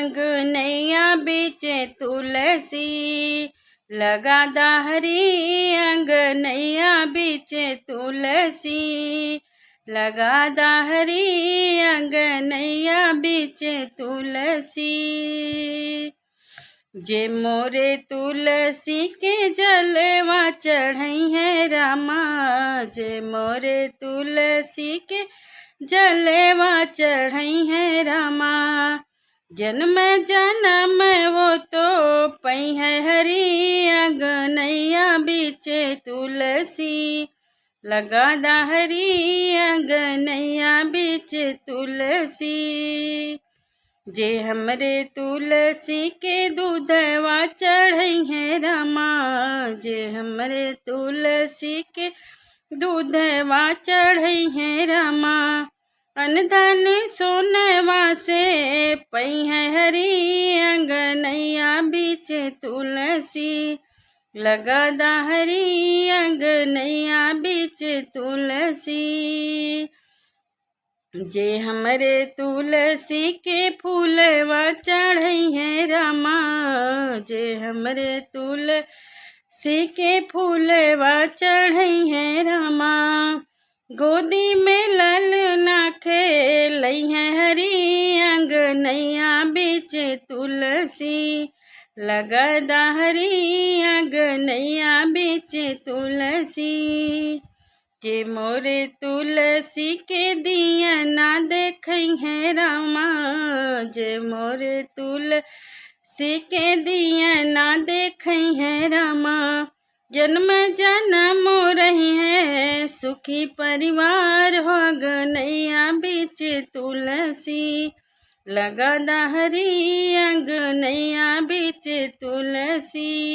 अंगनैया बीच तुलसी, लगा दा हरी अंगनैया बीच तुलसी, लगा दा हरी अंगनैया बीच तुलसी। जे मोरे तुलसी के जलवा चढ़ई है रामा, जे मोरे तुलसी के जलवा चढ़ई है रामा, जन्म जन्म वो तो पई है हरी अंगनैया बीच तुलसी, लगा दा हरी अंगनैया बीच तुलसी। जे हमरे तुलसी के दूधवा चढ़ई है रामा, जे हमरे तुलसी के दूधवा चढ़ई है रामा, अनधन सोनवा से पई है हरी अंगनैया बीच तुलसी, लगा दा हरी अंगनैया बीच तुलसी। जे हमरे तुलसी के फूलवा चढ़ई है रामा, जे हमरे तुलसी के फूलवा चढ़ई है रामा, गोदी में ललना खेलई है हरी अंगनैया बीच तुलसी, लगा दा हरी अंगनैया बीच तुलसी। जे मोरे तुलसी के दिया ना देखई है रामा, जे मोरे तुलसी के दिया ना देखई है रामा, जन्म जन्म रही है सुखी परिवार हो अंगनैया बीच तुलसी, लगा दा हरी अंगनैया बीच तुलसी।